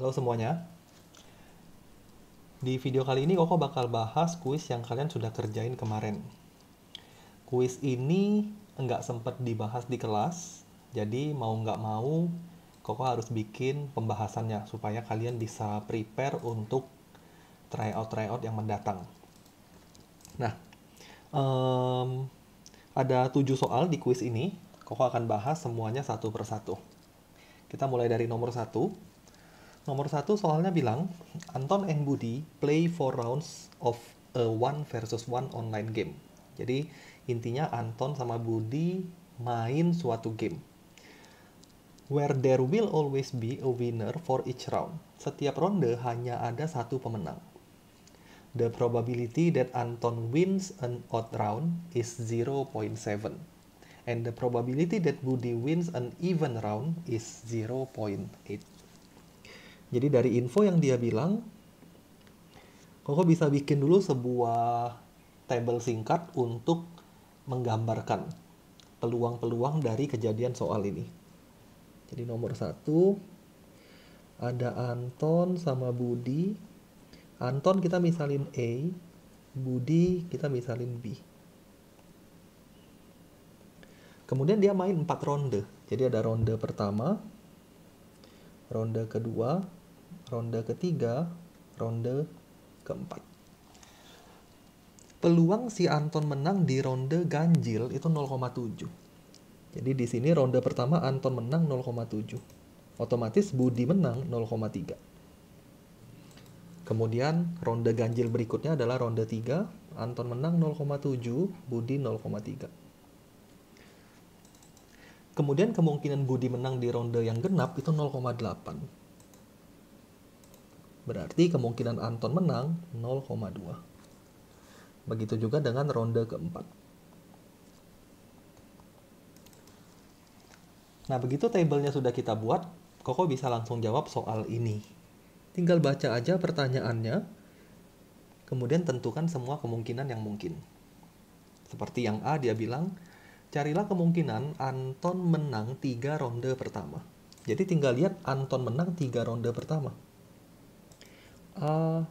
Halo semuanya. Di video kali ini Koko bakal bahas kuis yang kalian sudah kerjain kemarin. Kuis ini nggak sempet dibahas di kelas, jadi mau nggak mau Koko harus bikin pembahasannya supaya kalian bisa prepare untuk tryout yang mendatang. Nah, em, ada 7 soal di kuis ini. Koko akan bahas semuanya satu persatu. Kita mulai dari nomor 1. Nomor 1 soalnya bilang, Anton and Budi play 4 rounds of a 1 versus 1 online game. Jadi intinya Anton sama Budi main suatu game. Where there will always be a winner for each round. Setiap ronde hanya ada satu pemenang. The probability that Anton wins an odd round is 0.7. And the probability that Budi wins an even round is 0.8. Jadi dari info yang dia bilang, Koko bisa bikin dulu sebuah table singkat untuk menggambarkan peluang-peluang dari kejadian soal ini. Jadi nomor 1, ada Anton sama Budi. Anton kita misalin A, Budi kita misalin B. Kemudian dia main 4 ronde. Jadi ada ronde pertama, ronde kedua, ronde ketiga, ronde keempat. Peluang si Anton menang di ronde ganjil itu 0,7. Jadi di sini ronde pertama Anton menang 0,7. Otomatis Budi menang 0,3. Kemudian ronde ganjil berikutnya adalah ronde 3, Anton menang 0,7, Budi 0,3. Kemudian kemungkinan Budi menang di ronde yang genap itu 0,8. Berarti kemungkinan Anton menang 0,2. Begitu juga dengan ronde keempat. Nah, begitu tabelnya sudah kita buat, Koko bisa langsung jawab soal ini. Tinggal baca aja pertanyaannya, kemudian tentukan semua kemungkinan yang mungkin. Seperti yang A, dia bilang, carilah kemungkinan Anton menang 3 ronde pertama. Jadi tinggal lihat Anton menang 3 ronde pertama. A.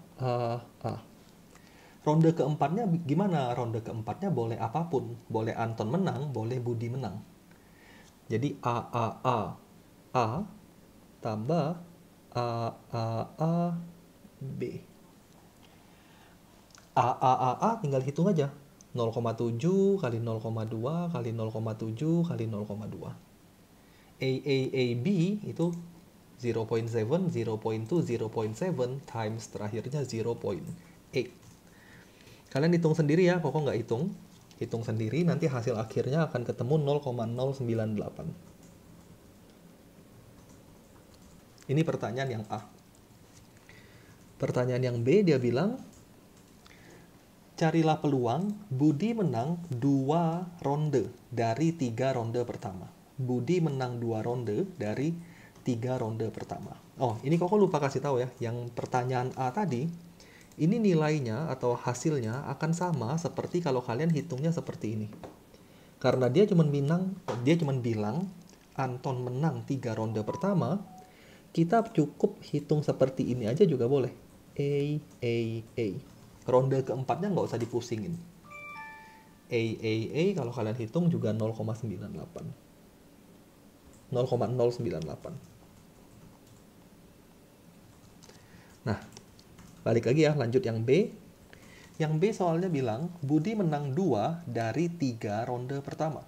Ronde keempatnya gimana? Ronde keempatnya boleh apapun. Boleh Anton menang, boleh Budi menang. Jadi A tambah B. A tinggal hitung aja. 0,7 kali 0,2 kali 0,7 kali 0,2. B itu 0.7, 0.2, 0.7 times terakhirnya 0.8. Kalian hitung sendiri ya, Koko nggak hitung. Hitung sendiri, nanti hasil akhirnya akan ketemu 0,098. Ini pertanyaan yang A. Pertanyaan yang B, dia bilang, carilah peluang Budi menang 2 ronde dari 3 ronde pertama. Budi menang 2 ronde dari 3 ronde pertama. Oh, ini Koko lupa kasih tahu ya. Yang pertanyaan A tadi, ini nilainya atau hasilnya akan sama seperti kalau kalian hitungnya seperti ini. Karena dia cuma bilang Anton menang 3 ronde pertama, kita cukup hitung seperti ini aja juga boleh. A. Ronde keempatnya nggak usah dipusingin. A kalau kalian hitung juga 0,98. 0,098. Nah, balik lagi ya, lanjut yang B. Yang B soalnya bilang, Budi menang 2 dari 3 ronde pertama.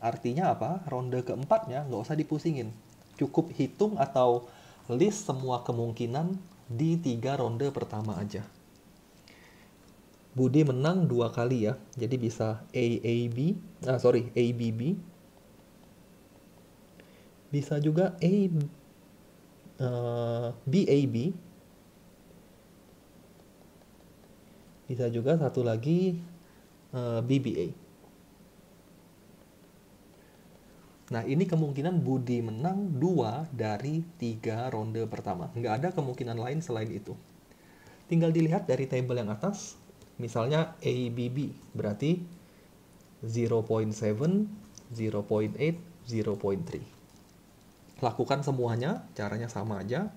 Artinya apa? Ronde keempatnya nggak usah dipusingin. Cukup hitung atau list semua kemungkinan di 3 ronde pertama aja. Budi menang 2 kali ya, jadi bisa ABB. Bisa juga BAB. Bisa juga satu lagi BBA. Nah, ini kemungkinan Budi menang 2 dari 3 ronde pertama. Nggak ada kemungkinan lain selain itu. Tinggal dilihat dari tabel yang atas. Misalnya ABB, berarti 0.7, 0.8, 0.3. Lakukan semuanya, caranya sama aja.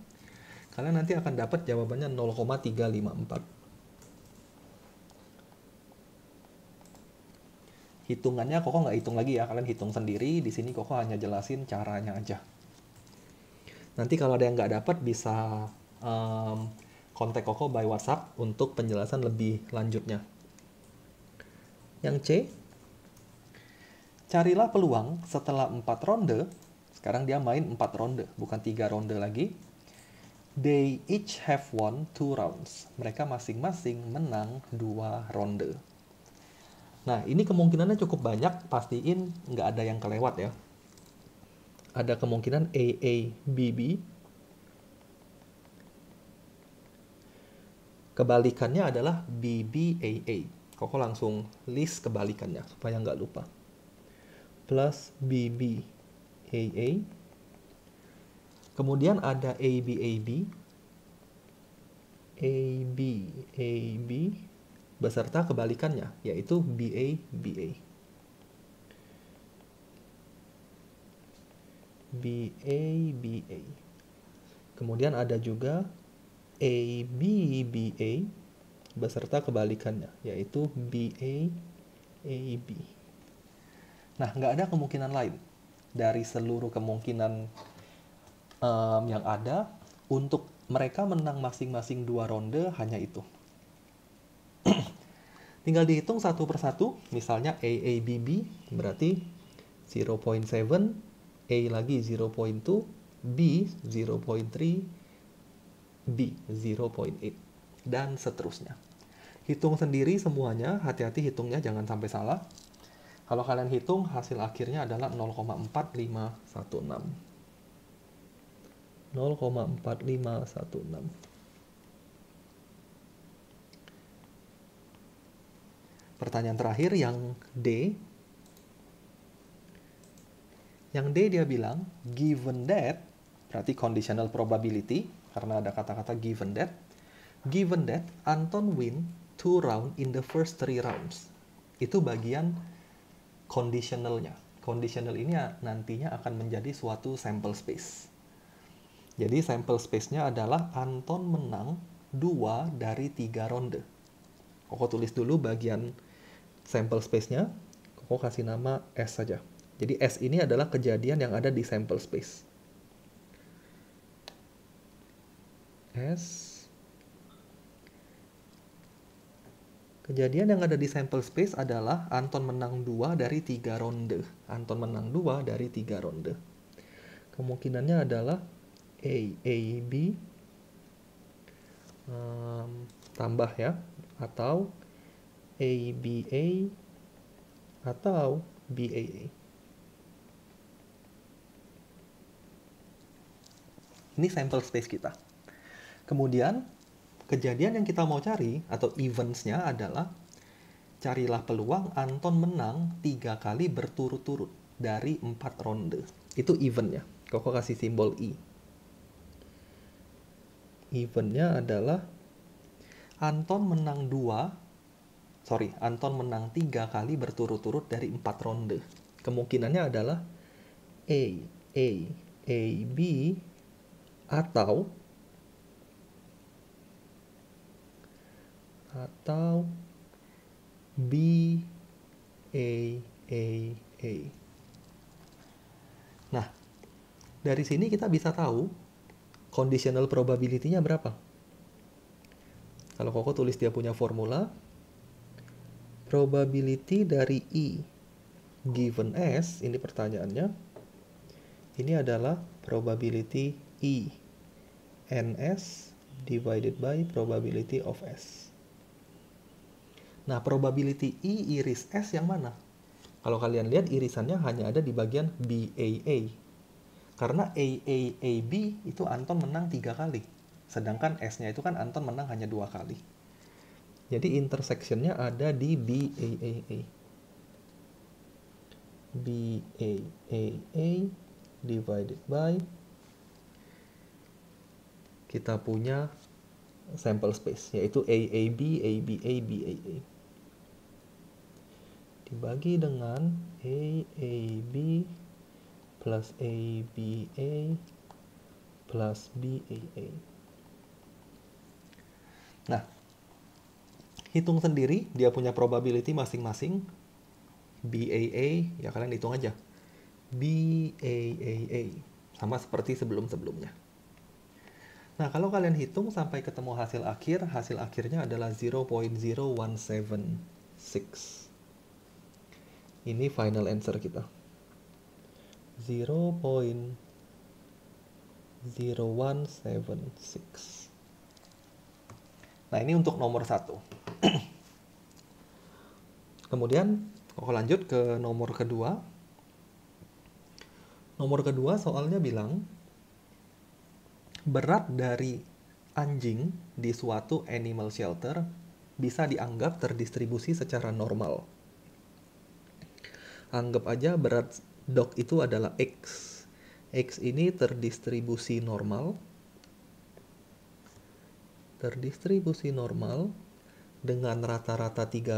Kalian nanti akan dapat jawabannya 0,354. Hitungannya Koko nggak hitung lagi ya, kalian hitung sendiri. Di sini Koko hanya jelasin caranya aja. Nanti kalau ada yang nggak dapat bisa kontak Koko by WhatsApp untuk penjelasan lebih lanjutnya. Yang C, carilah peluang setelah 4 ronde. Sekarang dia main 4 ronde, bukan 3 ronde lagi. They each have won 2 rounds. Mereka masing-masing menang 2 ronde. Nah, ini kemungkinannya cukup banyak, pastiin nggak ada yang kelewat ya. Ada kemungkinan AABB. Kebalikannya adalah BBAA. Koko langsung list kebalikannya supaya nggak lupa. Plus BBAA. Kemudian ada ABAB. ABAB beserta kebalikannya, yaitu BABA. BABA. Kemudian ada juga ABBA beserta kebalikannya, yaitu BAAB. Nah, nggak ada kemungkinan lain. Dari seluruh kemungkinan yang ada, untuk mereka menang masing-masing 2 ronde, hanya itu. Tinggal dihitung satu persatu, misalnya AABB berarti 0.7, A lagi 0.2, B 0.3, B 0.8, dan seterusnya. Hitung sendiri semuanya, hati-hati hitungnya jangan sampai salah. Kalau kalian hitung, hasil akhirnya adalah 0,4516. 0,4516. Pertanyaan terakhir yang D. Yang D dia bilang, given that, berarti conditional probability, karena ada kata-kata given that Anton win 2 round in the first 3 rounds. Itu bagian conditionalnya. Conditional ini nantinya akan menjadi suatu sample space. Jadi sample space-nya adalah Anton menang 2 dari 3 ronde. Koko tulis dulu bagian sample space-nya. Koko kasih nama S saja. Jadi S ini adalah kejadian yang ada di sample space. S. Kejadian yang ada di sample space adalah Anton menang 2 dari 3 ronde. Anton menang 2 dari 3 ronde. Kemungkinannya adalah AAB tambah ya, atau ABA atau BAA. Ini sample space kita. Kemudian, kejadian yang kita mau cari, atau events-nya adalah, carilah peluang Anton menang 3 kali berturut-turut dari 4 ronde. Itu event-nya. Koko kasih simbol I. Event-nya adalah, Anton menang 3 kali berturut-turut dari 4 ronde. Kemungkinannya adalah B, atau BAA. Nah, dari sini kita bisa tahu conditional probability-nya berapa. Kalau Koko tulis dia punya formula, probability dari I given S, ini pertanyaannya, ini adalah probability I NS divided by probability of S. Nah, probability I iris S yang mana? Kalau kalian lihat irisannya hanya ada di bagian BAA. Karena AAAB itu Anton menang 3 kali. Sedangkan S-nya itu kan Anton menang hanya 2 kali. Jadi intersection-nya ada di BAA. BAA divided by, kita punya sample space, yaitu AAB, ABA, BAA. Dibagi dengan AAB plus ABA plus BAA. Nah, hitung sendiri, dia punya probability masing-masing. BAA, ya kalian hitung aja. BAA. Sama seperti sebelum-sebelumnya. Nah, kalau kalian hitung sampai ketemu hasil akhirnya adalah 0.0176. Ini final answer kita. 0.0176. Nah, ini untuk nomor 1. Kemudian, aku lanjut ke nomor kedua. Nomor kedua soalnya bilang, berat dari anjing di suatu animal shelter bisa dianggap terdistribusi secara normal. Anggap aja berat dog itu adalah X. X ini terdistribusi normal. Terdistribusi normal dengan rata-rata 13,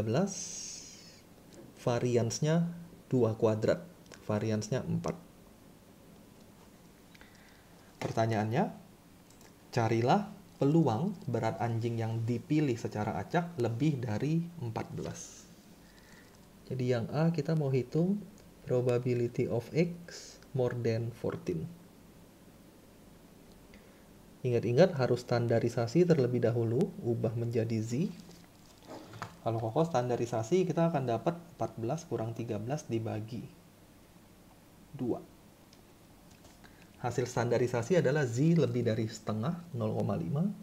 variansnya 2 kuadrat, variansnya 4. Pertanyaannya, carilah peluang berat anjing yang dipilih secara acak lebih dari 14. Jadi yang A kita mau hitung probability of X more than 14. Ingat-ingat harus standarisasi terlebih dahulu, ubah menjadi Z. Kalau Koko standarisasi kita akan dapat 14 kurang 13 dibagi 2. Hasil standarisasi adalah Z lebih dari setengah, 0,5.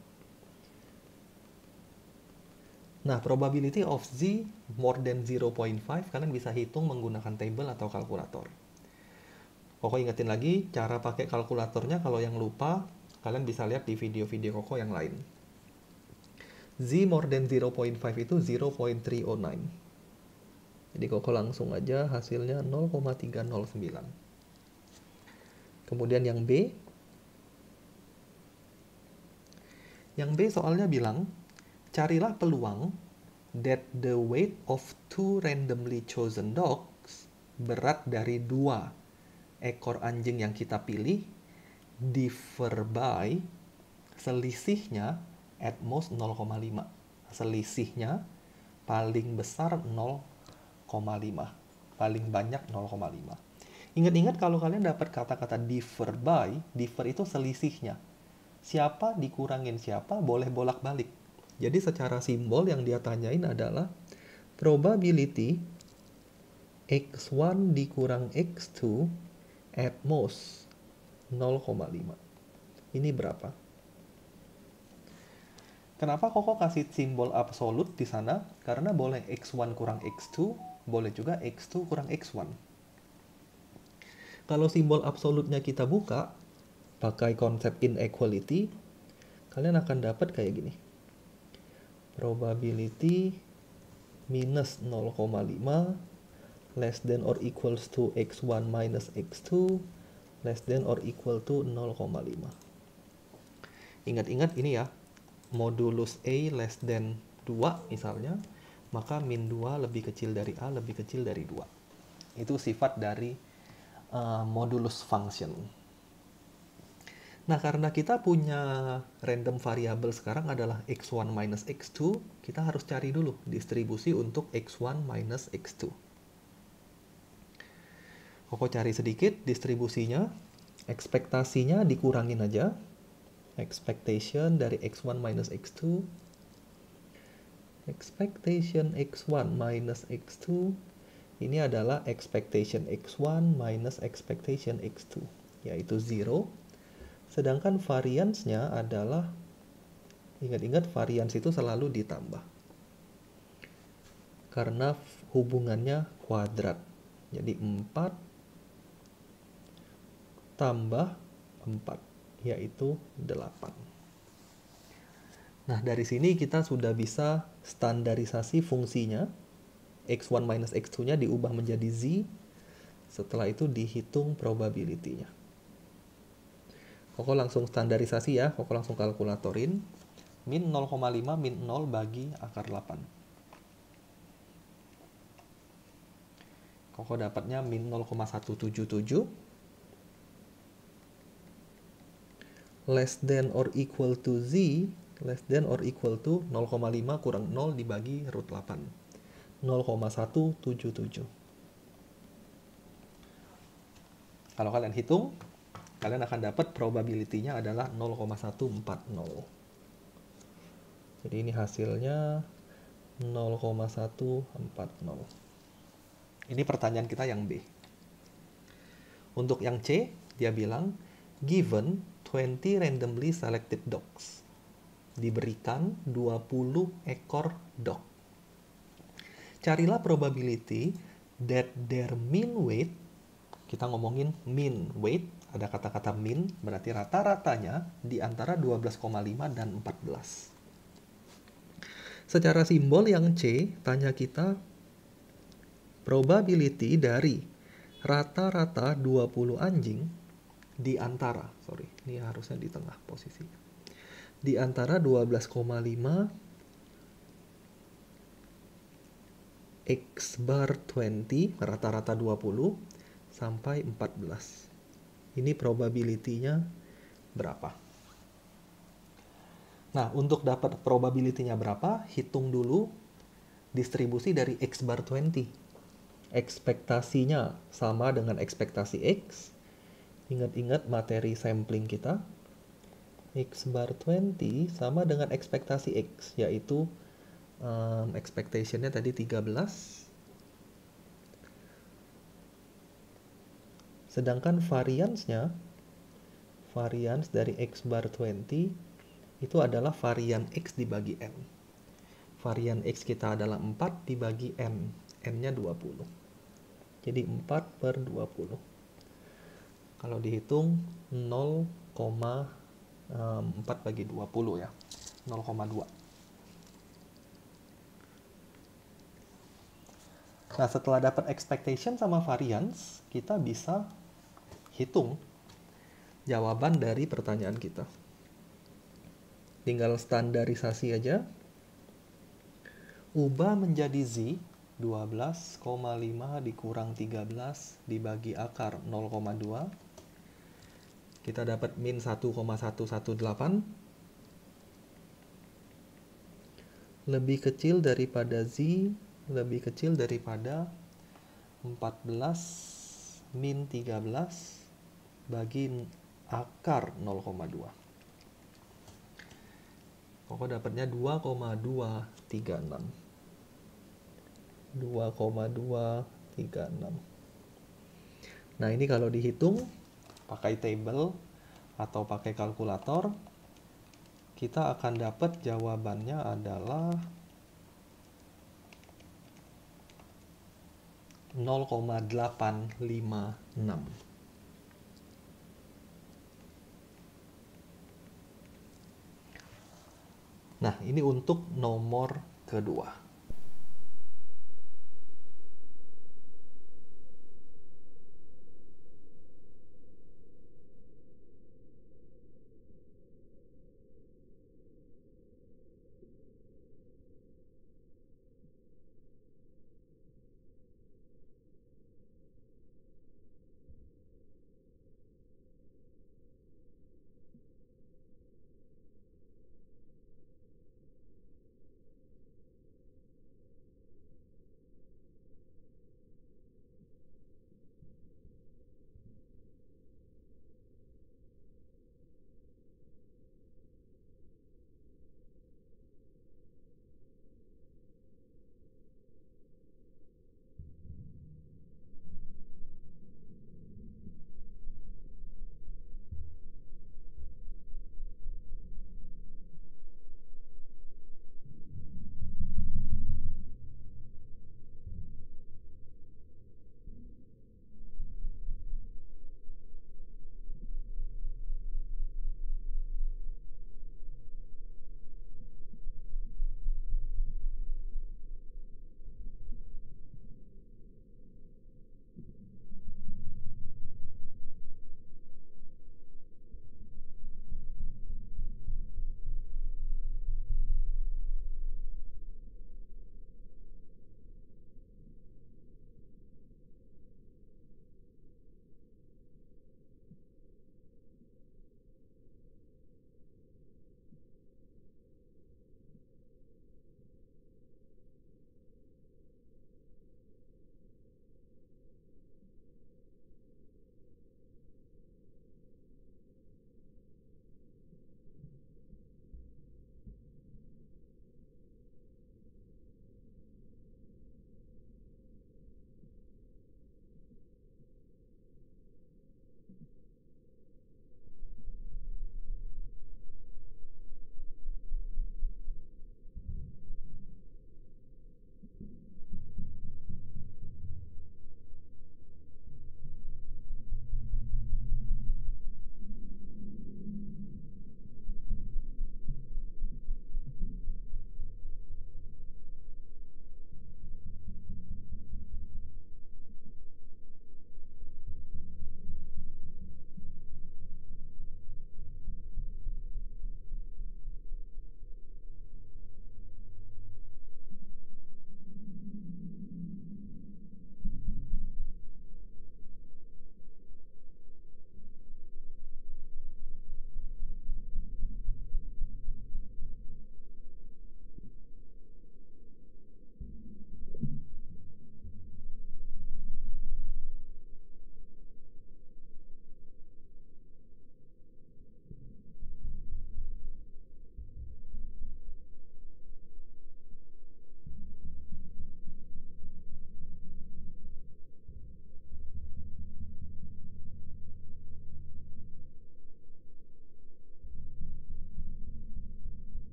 Nah, probability of Z more than 0.5 kalian bisa hitung menggunakan table atau kalkulator. Koko ingetin lagi, cara pakai kalkulatornya kalau yang lupa, kalian bisa lihat di video-video Koko yang lain. Z more than 0.5 itu 0.309. Jadi Koko langsung aja hasilnya 0,309. Kemudian yang B. Yang B soalnya bilang, carilah peluang that the weight of 2 randomly chosen dogs, berat dari 2 ekor anjing yang kita pilih, differ by, selisihnya at most 0,5. Selisihnya paling besar 0,5. Paling banyak 0,5. Ingat-ingat kalau kalian dapat kata-kata differ by, differ itu selisihnya. Siapa dikurangin siapa boleh bolak-balik. Jadi secara simbol yang dia tanyain adalah probability X1 dikurang X2 at most 0,5. Ini berapa? Kenapa Koko kasih simbol absolut di sana? Karena boleh X1 kurang X2, boleh juga X2 kurang X1. Kalau simbol absolutnya kita buka, pakai konsep inequality, kalian akan dapat kayak gini. Probability minus 0,5 less than or equals to x1 minus x2 less than or equal to 0,5. Ingat-ingat ini ya, modulus A less than 2 misalnya, maka min 2 lebih kecil dari A lebih kecil dari 2. Itu sifat dari modulus function. Nah, karena kita punya random variable sekarang adalah x1 minus x2, kita harus cari dulu distribusi untuk x1 minus x2. Koko cari sedikit distribusinya, ekspektasinya dikurangin aja. Expectation dari x1 minus x2. Expectation x1 minus x2 ini adalah expectation x1 minus expectation x2, yaitu 0. Sedangkan variansnya adalah, ingat-ingat varians itu selalu ditambah. Karena hubungannya kuadrat. Jadi 4 tambah 4, yaitu 8. Nah, dari sini kita sudah bisa standarisasi fungsinya. X1 minus X2-nya diubah menjadi Z. Setelah itu dihitung probability-nya. Koko langsung standarisasi ya. Koko langsung kalkulatorin. Min 0,5 min 0 bagi akar 8. Koko dapatnya min 0,177. Less than or equal to Z. less than or equal to 0,5 kurang 0 dibagi root 8. 0,177. Kalau kalian hitung, kalian akan dapat probability-nya adalah 0,140. Jadi ini hasilnya 0,140. Ini pertanyaan kita yang B. Untuk yang C, dia bilang, given 20 randomly selected dogs. Diberikan 20 ekor dog. Carilah probability that their mean weight, kita ngomongin mean weight, ada kata-kata mean, berarti rata-ratanya di antara 12,5 dan 14. Secara simbol yang C, tanya kita probability dari rata-rata 20 anjing di antara, ini harusnya di tengah posisi. Di antara 12,5 X bar 20, rata-rata 20, sampai 14. Ini probability-nya berapa? Nah, untuk dapat probability-nya berapa, hitung dulu distribusi dari X bar 20. Ekspektasinya sama dengan ekspektasi X. Ingat-ingat materi sampling kita. X bar 20 sama dengan ekspektasi X, yaitu expectation-nya tadi 13. Sedangkan variance-nya, variance dari X bar 20 itu adalah varian X dibagi N. Varian X kita adalah 4 dibagi N. N-nya 20. Jadi 4 per 20. Kalau dihitung 0,4 bagi 20 ya. 0,2. Nah, setelah dapat expectation sama variance, kita bisa hitung jawaban dari pertanyaan kita. Tinggal standarisasi aja. Ubah menjadi Z, 12,5 dikurang 13 dibagi akar 0,2. Kita dapat min 1,118. Lebih kecil daripada Z, lebih kecil daripada 14 min 13 bagi akar 0,2. Pokoknya dapatnya 2,236. 2,236. Nah, ini kalau dihitung pakai table atau pakai kalkulator, kita akan dapat jawabannya adalah 0,856. Nah, ini untuk nomor kedua.